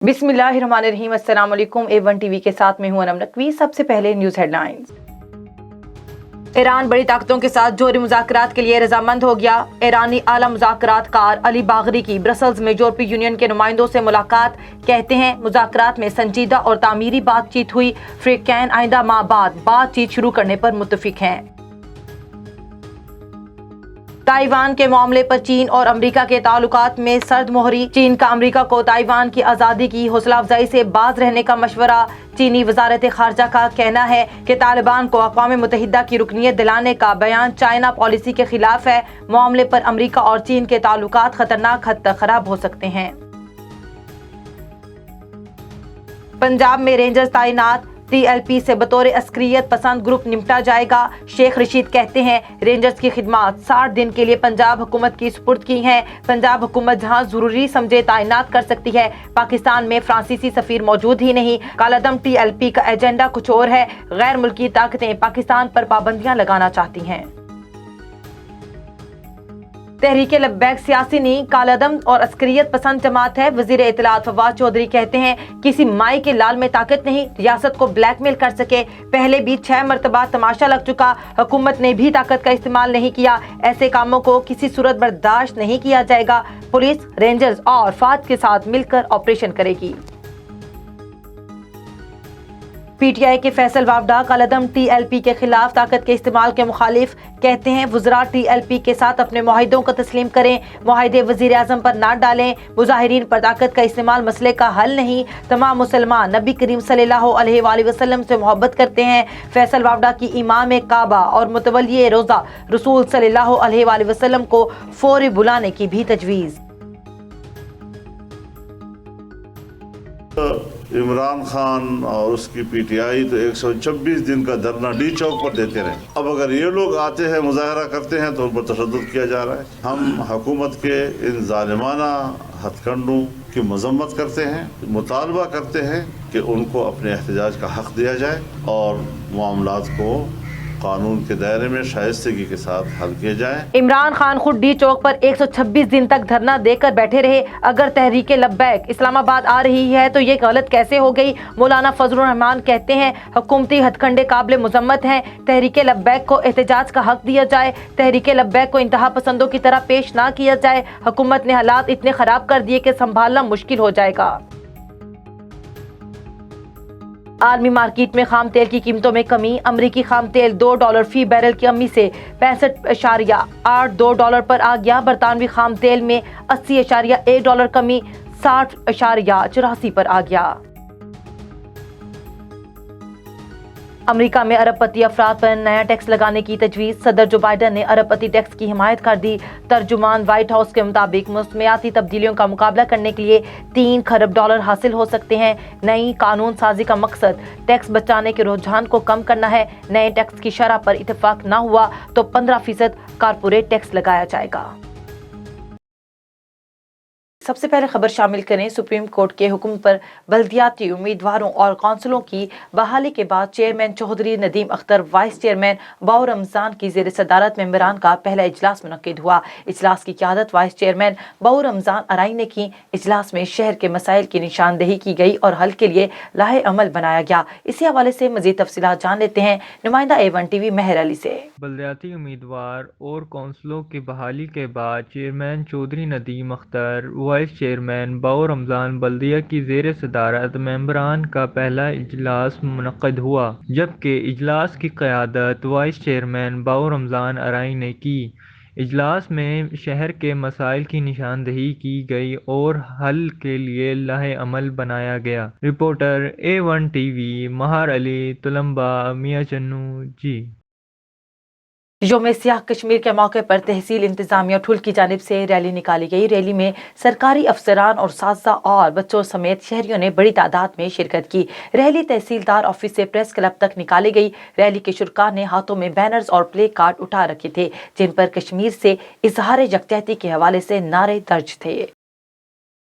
बिस्मिल्लाहिर्रहमानिर्रहीम। अस्सलाम वालेकुम। A1 टीवी के साथ में हूं अनम नकवी। सबसे पहले न्यूज़ हेडलाइंस। ईरान बड़ी ताकतों के साथ जोरी मुज़ाकरात के लिए रजामंद हो गया। ईरानी आला मुज़ाकरात कार अली बागरी की ब्रसल्स में यूरोपीय यूनियन के नुमाइंदों से मुलाकात। कहते हैं मुज़ाकरात में संजीदा और तामीरी बातचीत हुई। फ्रीकैन आइंदा माह बाद बातचीत शुरू करने पर मुत्तफिक हैं। ताइवान के मामले पर चीन और अमेरिका के ताल्लुकात में सर्द मोहरी। चीन का अमेरिका को ताइवान की आज़ादी की हौसला अफजाई से बाज रहने का मशवरा। चीनी वजारत खारजा का कहना है कि तालिबान को अक़वाम मुत्तहिदा की रुकनियत दिलाने का बयान चाइना पॉलिसी के खिलाफ है। मामले पर अमेरिका और चीन के ताल्लुकात खतरनाक हद तक खराब हो सकते हैं। पंजाब में रेंजर्स तैनात। TLP से बतौर अस्करियत पसंद ग्रुप निपटा जाएगा। शेख रशीद कहते हैं रेंजर्स की खिदमत 60 दिन के लिए पंजाब हुकूमत की सुपुर्द की हैं। पंजाब हुकूमत जहां जरूरी समझे तैनात कर सकती है। पाकिस्तान में फ्रांसीसी सफीर मौजूद ही नहीं। कालादम TLP का एजेंडा कुछ और है। गैर मुल्की ताकतें पाकिस्तान पर पाबंदियां लगाना चाहती हैं। तहरीके लब्बैक सियासी नहीं, कालादम और अस्करियत पसंद जमात है। वजीर इत्तलात फवाद चौधरी कहते हैं किसी माई के लाल में ताकत नहीं रियासत को ब्लैकमेल कर सके। पहले भी 6 मरतबा तमाशा लग चुका, हुकूमत ने भी ताकत का इस्तेमाल नहीं किया। ऐसे कामों को किसी सूरत बर्दाश्त नहीं किया जाएगा। पुलिस, रेंजर्स और फाद के साथ मिलकर ऑपरेशन करेगी। PTI के फैसल वावडा कालादम TLP के खिलाफ ताकत के इस्तेमाल के मुखालिफ। कहते हैं वज़रा TLP के साथ अपने मुआहिदों को तस्लीम करें, मुआहिदे वज़ीर आज़म पर ना डालें। मुजाहिरीन पर ताकत का इस्तेमाल मसले का हल नहीं। तमाम मुसलमान नबी करीम सल्लल्लाहु अलैहि वसल्लम से मोहब्बत करते हैं। फैसल वावडा की इमाम काबा और मुतवल्ली रोज़ा रसूल सल्लल्लाहु अलैहि वसल्लम को फौरी बुलाने की भी तजवीज़। इमरान खान और उसकी PTI तो 126 दिन का धरना डी चौक पर देते रहे। अब अगर ये लोग आते हैं मुजाहरा करते हैं तो उन पर तशद्दुद किया जा रहा है। हम हुकूमत के इन जालिमाना हथकंडों की मजम्मत करते हैं, मुतालबा करते हैं कि उनको अपने एहतजाज का हक दिया जाए और मामलात को कानून के दायरे में शाइस्तगी के साथ हल किए जाए। इमरान खान खुद डी चौक पर 126 दिन तक धरना देकर बैठे रहे। अगर तहरीके लब्बैक इस्लामाबाद आ रही है तो ये गलत कैसे हो गई? मौलाना फजलुर रहमान कहते हैं हुकूमती हथकंडे काबिल मुजम्मत हैं। तहरीके लब्बैक को एहतजाज का हक दिया जाए। तहरीके लब्बैक को इंतहा पसंदों की तरह पेश ना किया जाए। हुकूमत ने हालात इतने खराब कर दिए कि संभालना मुश्किल हो जाएगा। आलमी मार्केट में खाम तेल की कीमतों में कमी। अमरीकी खाम तेल $2 फी बैरल की कमी से $65.82 पर आ गया। बरतानवी खाम तेल में $80.1 कमी $60.84 पर आ गया। अमेरिका में अरबपति अफराद पर नया टैक्स लगाने की तजवीज़। सदर जो बाइडन ने अरबपति टैक्स की हिमायत कर दी। तर्जुमान व्हाइट हाउस के मुताबिक मौसमियाती तब्दीलियों का मुकाबला करने के लिए $3 खरब हासिल हो सकते हैं। नई कानून साजी का मकसद टैक्स बचाने के रुझान को कम करना है। नए टैक्स की शरह पर इतफाक न हुआ तो 15% कारपोरेट टैक्स लगाया जाएगा। सबसे पहले खबर शामिल करें। सुप्रीम कोर्ट के हुक्म पर बल्दियाती उम्मीदवारों और कौंसलों की बहाली के बाद chairman Chaudhry Nadeem Akhtar, vice chairman Bau Ramzan की ज़ेर सदारत मेंबरान का पहला इजलास मुनक्किद हुआ। इजलास की क़यादत वाइस चेयरमैन बाऊ रमजान अराई ने की। इजलास में शहर के मसाइल की निशानदेही की गई और हल के लिए लाहे अमल बनाया गया। इसी हवाले से मज़ीद तफसीलात जान लेते हैं नुमाइंदा A1 टीवी मेहर अली से। बल्दियाती उम्मीदवार और कौंसलों की बहाली के बाद chairman Chaudhry Nadeem Akhtar, vice chairman Bau Ramzan बल्दिया की ज़ेर सदारत मेंबरान का पहला इजलास मुनक्किद हुआ, जबकि इजलास की क़यादत वाइस चेयरमैन बाऊ रमजान अराई ने की। इजलास में शहर के मसाइल की निशानदेही की गई और हल के लिए लाहे अमल बनाया गया। Reporter A1 TV Mahar Ali, Tulamba, Mian Channu जी। योम सियाह कश्मीर के मौके पर तहसील इंतजामिया ठुल की जानिब से रैली निकाली गई। रैली में सरकारी अफसरान और साजा और बच्चों समेत शहरियों ने बड़ी तादाद में शिरकत की। रैली तहसीलदार ऑफिस से प्रेस क्लब तक निकाली गई। रैली के शुरका ने हाथों में बैनर्स और प्ले कार्ड उठा रखे थे जिन पर कश्मीर से इजहार यकजहती के हवाले से नारे दर्ज थे।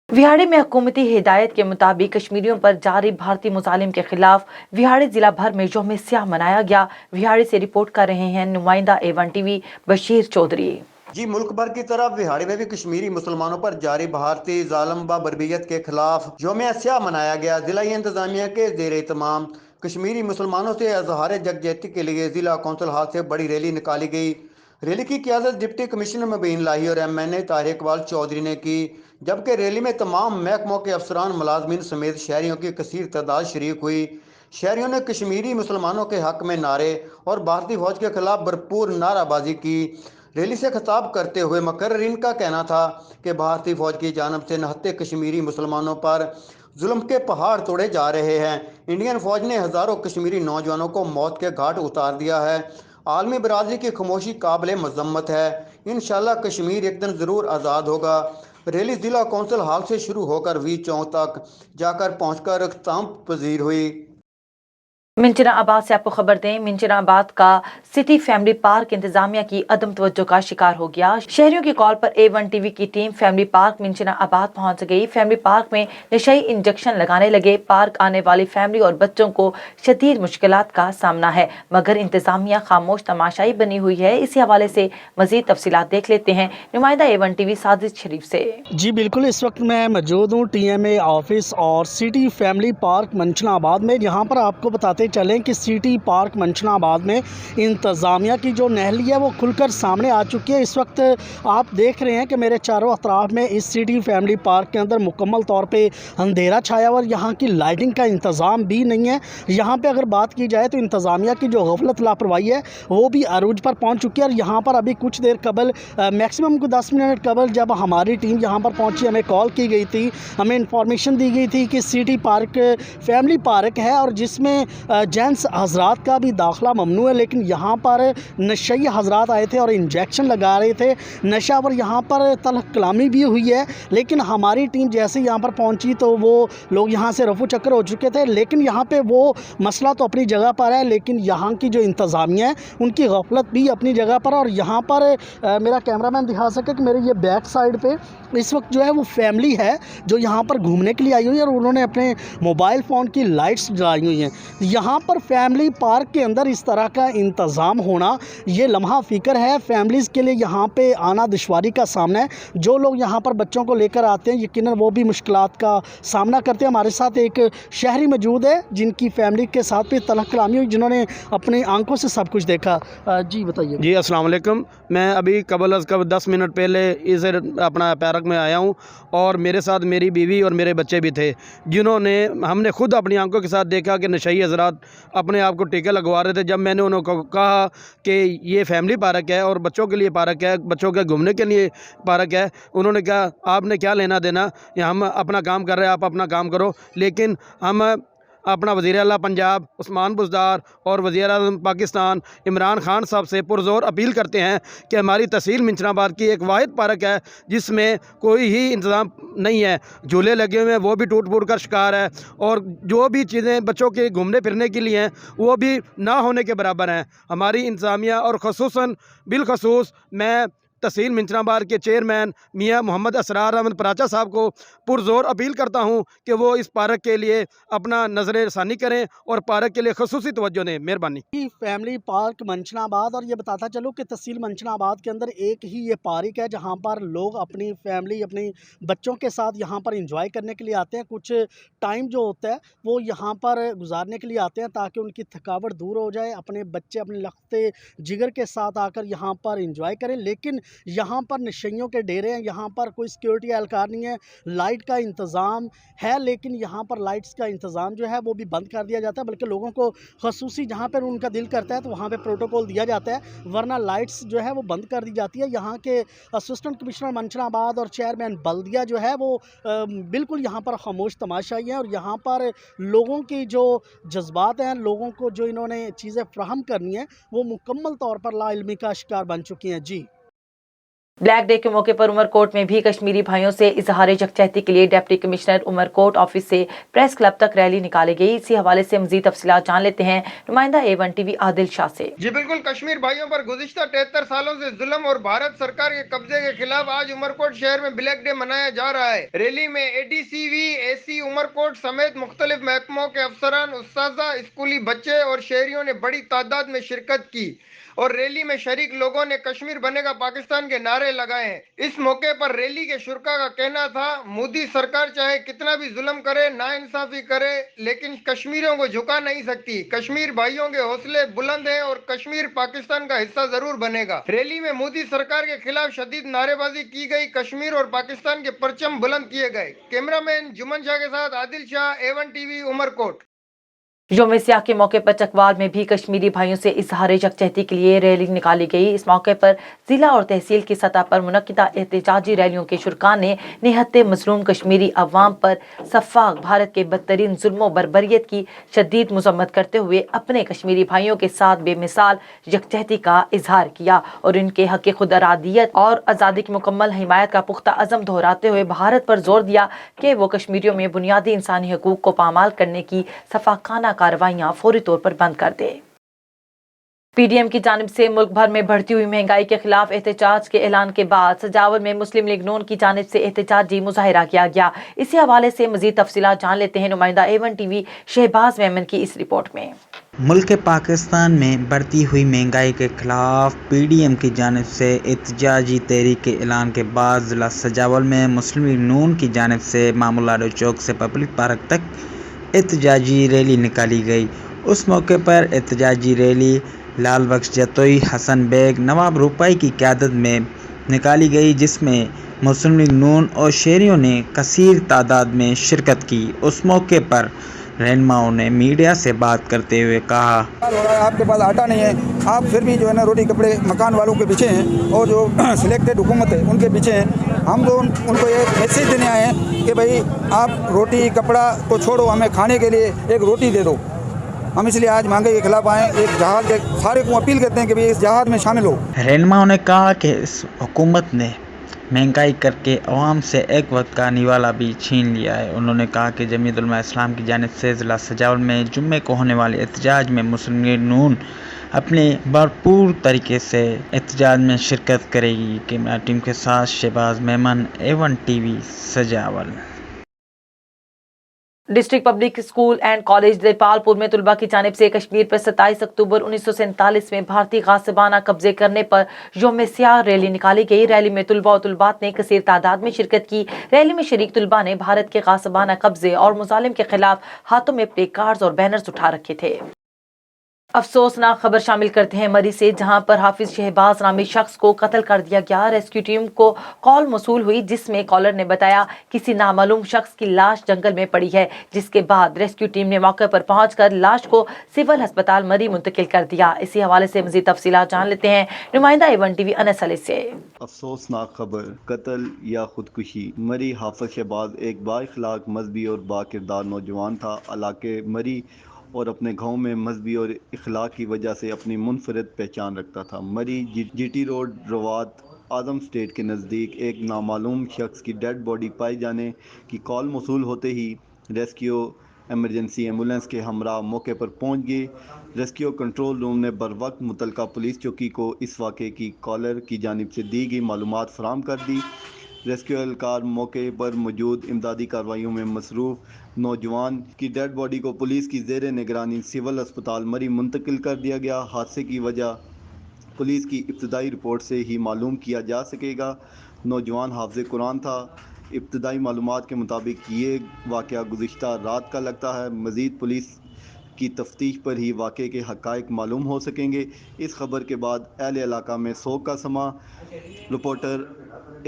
विहाड़ी में हुकूमती हिदायत के मुताबिक कश्मीरियों पर जारी भारतीय मुजालिम के खिलाफ विहाड़ी जिला भर में योम स्याह मनाया गया। विहाड़ी से रिपोर्ट कर रहे हैं नुमाइंदा A1 टीवी बशीर चौधरी। जी मुल्क भर की तरफ बिहाड़ी में भी कश्मीरी मुसलमानों पर जारी भारतीय जालम व बर्बियत के खिलाफ यौम स्याह मनाया गया। जिला इंतजामिया के जेर एहतमाम कश्मीरी मुसलमानों से इजहार यकजहती के लिए जिला कौंसिल हाल से बड़ी रैली निकाली गई। रैली की क़यादत डिप्टी कमिश्नर मुबीन लाही और MNA तारिक इकबाल चौधरी ने की, जबकि रैली में तमाम महकमों के अफसरान मुलाजमीन समेत शहरियों की कसीर तादाद शरीक हुई। शहरियों ने कश्मीरी मुसलमानों के हक में नारे और भारतीय फौज के खिलाफ भरपूर नाराबाजी की। रैली से खिताब करते हुए मुकर्रिरीन का कहना था कि भारतीय फौज की जानब से नहत्ते कश्मीरी मुसलमानों पर जुल्म के पहाड़ तोड़े जा रहे हैं। इंडियन फौज ने हज़ारों कश्मीरी नौजवानों को मौत के घाट उतार दिया है। आलमी बरादरी की खामोशी काबिल मजम्मत है। इंशाअल्लाह कश्मीर एक दिन ज़रूर आज़ाद होगा। रैली जिला कौंसिल हाल से शुरू होकर वी चौक तक जाकर पहुंचकर अख्ताम पजीर हुई। मिंचनाबाद से आपको खबर दें, मिंचनाबाद का सिटी फैमिली पार्क इंतजामिया की अदम तवज्जो का शिकार हो गया। शहरियों की कॉल पर A1 TV की टीम फैमिली पार्क मिंचनाबाद पहुंच गई। फैमिली पार्क में नशई इंजेक्शन लगाने लगे। पार्क आने वाली फैमिली और बच्चों को शदीद मुश्किलात का सामना है, मगर इंतजामिया खामोश तमाशाई बनी हुई है। इसी हवाले से मजीद तफसीलात देख लेते हैं नुमाइंदा A1 TV साजिद शरीफ से। जी बिल्कुल, इस वक्त मैं मौजूद हूँ TMA ऑफिस और सिटी फैमिली पार्क मंचनाबाद में। यहाँ पर आपको बताते चलें कि सिटी पार्क मंचनाबाद में इंतज़ामिया की जो नहली है वो खुलकर सामने आ चुकी है। इस वक्त आप देख रहे हैं कि मेरे चारों अतराफ में इस सिटी फैमिली पार्क के अंदर मुकम्मल तौर पे अंधेरा छाया हुआ और यहाँ की लाइटिंग का इंतज़ाम भी नहीं है। यहाँ पे अगर बात की जाए तो इंतज़ामिया की जो गफलत लापरवाही है वो भी अरूज पर पहुँच चुकी है। और यहाँ पर अभी कुछ देर कबल मैक्सिमम को 10 मिनट कबल जब हमारी टीम यहाँ पर पहुँची, हमें कॉल की गई थी, हमें इंफॉर्मेशन दी गई थी कि सिटी पार्क फैमिली पार्क है और जिसमें जेंट्स हजरात का भी दाखिला ममनू है, लेकिन यहाँ पर नशई हजरात आए थे और इंजेक्शन लगा रहे थे नशा। और यहाँ पर तलख कलामी भी हुई है, लेकिन हमारी टीम जैसे यहाँ पर पहुँची तो वो लोग यहाँ से रफू चक्कर हो चुके थे। लेकिन यहाँ पे वो मसला तो अपनी जगह पर है, लेकिन यहाँ की जो इंतज़ामिया है उनकी गफलत भी अपनी जगह पर। और यहाँ पर मेरा कैमरामैन दिखा सके कि मेरे ये बैक साइड पे इस वक्त जो है वो फैमिली है जो यहाँ पर घूमने के लिए आई हुई है और उन्होंने अपने मोबाइल फ़ोन की लाइट्स जलाई हुई हैं। यहाँ पर फैमिली पार्क के अंदर इस तरह का इंतज़ाम होना ये लम्हा फ़िक्र है। फैमिलीज़ के लिए यहाँ पे आना दुश्वारी का सामना है। जो लोग यहाँ पर बच्चों को लेकर आते हैं यकीनन वो भी मुश्किलात का सामना करते हैं। हमारे साथ एक शहरी मौजूद है जिनकी फैमिली के साथ भी तलख कलामी हुई, जिन्होंने अपनी आंखों से सब कुछ देखा। जी बताइए। जी अस्सलाम वालेकुम। मैं अभी कबल 10 मिनट पहले इस अपना पार्क में आया हूँ और मेरे साथ मेरी बीवी और मेरे बच्चे भी थे, जिन्होंने हमने खुद अपनी आंखों के साथ देखा कि नशई हज़रात अपने आप को टीके लगवा रहे थे। जब मैंने उनको कहा कि ये फैमिली पार्क है और बच्चों के लिए पार्क है, बच्चों के घूमने के लिए पार्क है, उन्होंने कहा आपने क्या लेना देना, हम अपना काम कर रहे हैं, आप अपना काम करो। लेकिन हम अपना वज़ीर आला पंजाब उस्मान बुज़दार और वज़ीर आज़म पाकिस्तान इमरान खान साहब से पुरज़ोर अपील करते हैं कि हमारी तहसील मिंचनाबाद की एक वाहिद पार्क है जिसमें कोई ही इंतज़ाम नहीं है। झूले लगे हुए हैं वो भी टूट फूट कर शिकार है और जो भी चीज़ें बच्चों के घूमने फिरने के लिए हैं वो भी ना होने के बराबर हैं। हमारी इंतज़ामिया और ख़ुसूसन बिलखसूस मैं तहसील मिंचनाबाद के चेयरमैन मियाँ मोहम्मद असरार अहमद पराचा साहब को पुरज़ोर अपील करता हूँ कि वो इस पार्क के लिए अपना नज़र रसानी करें और पार्क के लिए खसूसी तवज्जो दें। मेहरबानी। फैमिली पार्क मंचनाबाद, और ये बताता चलो कि तहसील मंचनाबाद के अंदर एक ही ये पार्क है जहाँ पर लोग अपनी फैमिली अपने बच्चों के साथ यहाँ पर इंजॉय करने के लिए आते हैं। कुछ टाइम जो होता है वो यहाँ पर गुजारने के लिए आते हैं ताकि उनकी थकावट दूर हो जाए, अपने बच्चे अपने लखते जिगर के साथ आकर यहाँ पर इंजॉय करें। लेकिन यहाँ पर नशइयों के डेरे हैं, यहाँ पर कोई सिक्योरिटी एहलकार नहीं है। लाइट का इंतज़ाम है लेकिन यहाँ पर लाइट्स का इंतज़ाम जो है वो भी बंद कर दिया जाता है, बल्कि लोगों को खसूसी जहाँ पर उनका दिल करता है तो वहाँ पे प्रोटोकॉल दिया जाता है, वरना लाइट्स जो है वो बंद कर दी जाती है। यहाँ के असिस्टेंट कमिश्नर मंचनाबाद और चेयरमैन बल्दिया जो है वो बिल्कुल यहाँ पर खामोश तमाशाई हैं और यहाँ पर लोगों की जो जज्बात हैं, लोगों को जो इन्होंने चीज़ें फ्राहम करनी है वो मुकम्मल तौर पर लाइल्मी का शिकार बन चुकी हैं। जी। ब्लैक डे के मौके पर उमरकोट में भी कश्मीरी भाइयों से इजहार यकजहती के लिए डिप्टी कमिश्नर उमरकोट ऑफिस से प्रेस क्लब तक रैली निकाली गई। इसी हवाले से मजीद तफसीलात जान लेते हैं नुमाइंदा A1 TV आदिल शाह से। जी बिल्कुल, कश्मीर भाइयों पर गुज़िश्ता 73 सालों से जुल्म और भारत सरकार के कब्जे के खिलाफ आज उमरकोट शहर में ब्लैक डे मनाया जा रहा है। रैली में ADCV AC उमरकोट समेत मुख्तलिफ महकमों के अफसरान, उस्ताज़ा, स्कूली बच्चे और शहरियों ने बड़ी तादाद में शिरकत की। اور ریلی میں شریک لوگوں نے کشمیر بنے گا پاکستان کے نعرے لگائے ہیں۔ اس موقع پر ریلی کے شرکا کا کہنا تھا، مودی سرکار چاہے کتنا بھی ظلم کرے، ناانصافی کرے، لیکن کشمیریوں کو جھکا نہیں سکتی۔ کشمیر بھائیوں کے حوصلے بلند ہیں اور کشمیر پاکستان کا حصہ ضرور بنے گا۔ ریلی میں مودی سرکار کے خلاف شدید نعرے بازی کی گئی، کشمیر اور پاکستان کے پرچم بلند کیے گئے۔ کیمرہ مین جمن شاہ کے ساتھ عادل شاہ، A1 ٹی وی، عمرکوٹ۔ یوم سیاہ کے موقع پر چکوال میں بھی کشمیری بھائیوں سے اظہار یکجہتی کے لیے ریلی نکالی گئی۔ اس موقع پر ضلع اور تحصیل کی سطح پر منعقدہ احتجاجی ریلیوں کے شرکاء نے نہت مظلوم کشمیری عوام پر سفاک بھارت کے بدترین ظلم و بربریت کی شدید مذمت کرتے ہوئے اپنے کشمیری بھائیوں کے ساتھ بے مثال یکجہتی کا اظہار کیا اور ان کے حق خود ارادیت اور آزادی کی مکمل حمایت کا پختہ عزم دہراتے ہوئے بھارت پر زور دیا کہ وہ کشمیریوں میں بنیادی انسانی حقوق کو پامال کرنے کی سفاکانہ کارروائیاں فوری طور پر بند کر دے۔ پی ڈی ایم کی جانب سے ملک بھر میں بڑھتی ہوئی مہنگائی کے خلاف احتجاج کے اعلان کے بعد سجاول میں مسلم لیگ نون کی جانب سے احتجاجی مظاہرہ کیا گیا۔ اسی حوالے سے مزید تفصیلات جان لیتے ہیں نمائندہ A1 ٹی وی شہباز میمن کی اس رپورٹ میں۔ ملک پاکستان میں بڑھتی ہوئی مہنگائی کے خلاف پی ڈی ایم کی جانب سے احتجاجی تحریک کے اعلان کے بعد ضلع سجاول میں مسلم لیگ نون کی جانب سے مامولارو چوک سے پبلک پارک تک احتجاجی ریلی نکالی گئی۔ اس موقع پر احتجاجی ریلی لال بخش جتوئی، حسن بیگ، نواب روپائی کی قیادت میں نکالی گئی، جس میں مسلم لیگ نون اور شہریوں نے کثیر تعداد میں شرکت کی۔ اس موقع پر رہنماؤں نے میڈیا سے بات کرتے ہوئے کہا، آپ کے پاس آٹا نہیں ہے، آپ پھر بھی جو ہے نا روٹی کپڑے مکان والوں کے پیچھے ہیں اور جو سلیکٹڈ حکومت ہے ان کے پیچھے ہیں۔ ہم تو ان کو یہ میسیج دینے آئے ہیں کہ بھائی آپ روٹی کپڑا تو چھوڑو، ہمیں کھانے کے لیے ایک روٹی دے دو۔ ہم اس لیے آج مہنگائی کے خلاف آئے، ایک جہاد کے سارے کو اپیل کرتے ہیں کہ بھائی اس جہاد میں شامل ہو۔ رہنماؤں نے کہا کہ اس حکومت نے مہنگائی کر کے عوام سے ایک وقت کا نوالا بھی چھین لیا ہے۔ انہوں نے کہا کہ جمعیت علماء اسلام کی جانب سے ضلع سجاول میں جمعے کو ہونے والے احتجاج میں مسلم لیگ نون اپنے بھرپور طریقے سے احتجاج میں شرکت کرے گی۔ کیمرہ ٹیم کے ساتھ Shahbaz Memon, A1 T V, Sujawal. District public school and college Dipalpur میں طلباء کی جانب سے کشمیر پر 27 اکتوبر 1947 میں بھارتی غاصبانہ قبضے کرنے پر یوم سیاہ ریلی نکالی گئی۔ ریلی میں طلباء و طلبات نے کثیر تعداد میں شرکت کی۔ ریلی میں شریک طلباء نے بھارت کے غاصبانہ قبضے اور مظالم کے خلاف ہاتھوں میں پلے کارڈز اور بینرز اٹھا رکھے تھے۔ افسوسناک خبر شامل کرتے ہیں مری سے، جہاں پر حافظ شہباز نامی شخص کو قتل کر دیا گیا۔ ریسکیو ٹیم کو کال موصول ہوئی جس میں کالر نے بتایا کسی نامعلوم شخص کی لاش جنگل میں پڑی ہے، جس کے بعد ریسکیو ٹیم نے موقع پر پہنچ کر لاش کو سول ہسپتال مری منتقل کر دیا۔ اسی حوالے سے مزید تفصیلات جان لیتے ہیں نمائندہ A1 ٹی وی انس علی سے۔ افسوسناک خبر، قتل یا خودکشی۔ مری حافظ شہباز ایک بااخلاق، مذہبی اور باکردار نوجوان تھا۔ علاقے مری اور اپنے گاؤں میں مذہبی اور اخلاق کی وجہ سے اپنی منفرد پہچان رکھتا تھا۔ مری جی ٹی روڈ، روات، اعظم اسٹیٹ کے نزدیک ایک نامعلوم شخص کی ڈیڈ باڈی پائے جانے کی کال موصول ہوتے ہی ریسکیو ایمرجنسی ایمبولینس کے ہمراہ موقع پر پہنچ گئی۔ ریسکیو کنٹرول روم نے بروقت متعلقہ پولیس چوکی کو اس واقعے کی کالر کی جانب سے دی گئی معلومات فراہم کر دی۔ ریسکیو اہلکار موقع پر موجود امدادی کارروائیوں میں مصروف۔ نوجوان کی ڈیڈ باڈی کو پولیس کی زیر نگرانی سول ہسپتال مری منتقل کر دیا گیا۔ حادثے کی وجہ پولیس کی ابتدائی رپورٹ سے ہی معلوم کیا جا سکے گا۔ نوجوان حافظ قرآن تھا۔ ابتدائی معلومات کے مطابق یہ واقعہ گزشتہ رات کا لگتا ہے۔ مزید پولیس کی تفتیش پر ہی واقعے کے حقائق معلوم ہو سکیں گے۔ اس خبر کے بعد اہل علاقہ میں سوگ کا سماں۔ رپورٹر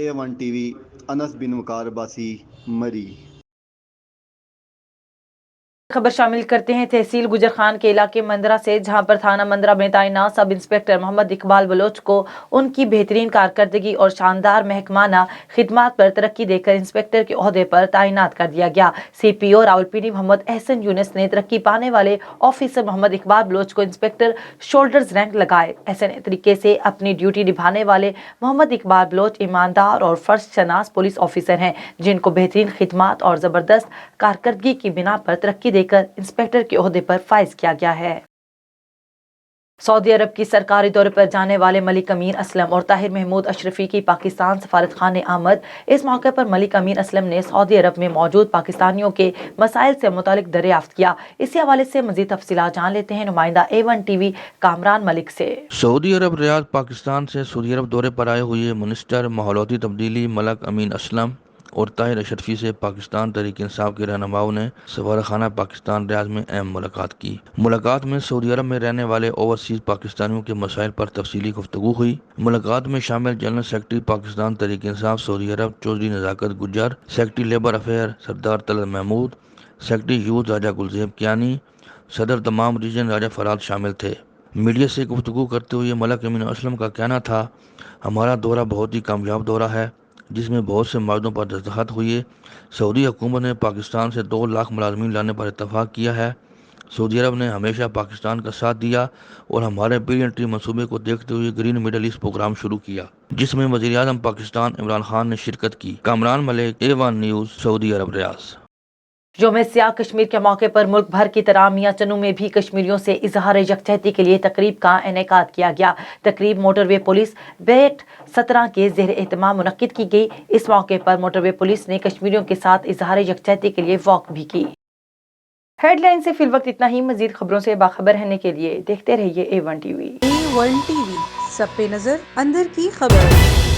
A1 ٹی وی انس بن وقار عباسی، مری۔ خبر شامل کرتے ہیں تحصیل گجر خان کے علاقے مندرہ سے، جہاں پر تھانہ مندرہ میں تعینات سب انسپکٹر محمد اقبال بلوچ کو ان کی بہترین کارکردگی اور شاندار محکمانہ خدمات پر ترقی دے کر انسپکٹر کے عہدے پر تعینات کر دیا گیا۔ سی پی او راولپنڈی محمد احسن یونس نے ترقی پانے والے آفیسر محمد اقبال بلوچ کو انسپکٹر شولڈرز رینک لگائے۔ ایسے طریقے سے اپنی ڈیوٹی نبھانے والے محمد اقبال بلوچ ایماندار اور فرض شناس پولیس آفیسر ہیں، جن کو بہترین خدمات اور زبردست کارکردگی کی بنا پر ترقی دے کر انسپکٹر کے عہدے پر فائز کیا گیا ہے۔ سعودی عرب کی سرکاری دورے پر جانے والے ملک امین اسلم اور طاہر محمود اشرفی کی پاکستان سفارت خانے آمد۔ اس موقع پر ملک امین اسلم نے سعودی عرب میں موجود پاکستانیوں کے مسائل سے متعلق دریافت کیا۔ اسی حوالے سے مزید تفصیلات جان لیتے ہیں نمائندہ A1 TV کامران ملک سے۔ سعودی عرب ریاض پاکستان سے سعودی عرب دورے پر آئے ہوئے منسٹر ماحولیاتی تبدیلی ملک امین اسلم اور طاہر اشرفی سے پاکستان تحریک انصاف کے رہنماؤں نے سفارت خانہ پاکستان ریاض میں اہم ملاقات کی۔ ملاقات میں سعودی عرب میں رہنے والے اوورسیز پاکستانیوں کے مسائل پر تفصیلی گفتگو ہوئی۔ ملاقات میں شامل جنرل سیکرٹری پاکستان تحریک انصاف سعودی عرب چودھری نزاکت گجر، سیکرٹری لیبر افیئر سردار طلعت محمود، سیکرٹری یوتھ راجہ گلزیب کیانی، صدر تمام ریجن راجہ فراد شامل تھے۔ میڈیا سے گفتگو کرتے ہوئے ملک امین اسلم کا کہنا تھا، ہمارا دورہ بہت ہی کامیاب دورہ ہے جس میں بہت سے معاہدوں پر دستخط ہوئے۔ سعودی حکومت نے پاکستان سے 2 لاکھ ملازمین لانے پر اتفاق کیا ہے۔ سعودی عرب نے ہمیشہ پاکستان کا ساتھ دیا اور ہمارے پری انٹری منصوبے کو دیکھتے ہوئے گرین مڈل ایسٹ پروگرام شروع کیا جس میں وزیر اعظم پاکستان عمران خان نے شرکت کی۔ کامران ملک A1 نیوز سعودی عرب ریاض۔ یوم سیاہ کشمیر کے موقع پر ملک بھر کی طرح میاں چنو میں بھی کشمیریوں سے اظہار یکجہتی کے لیے تقریب کا انعقاد کیا گیا۔ تقریب موٹر وے پولیس بیٹ 17 کے زیر اہتمام منعقد کی گئی۔ اس موقع پر موٹر وے پولیس نے کشمیریوں کے ساتھ اظہار یکجہتی کے لیے واک بھی کی۔ ہیڈ لائن سے فی الوقت اتنا ہی۔ مزید خبروں سے باخبر رہنے کے لیے دیکھتے رہیے A1 TV۔ A1 TV، سب پہ نظر، اندر کی خبر۔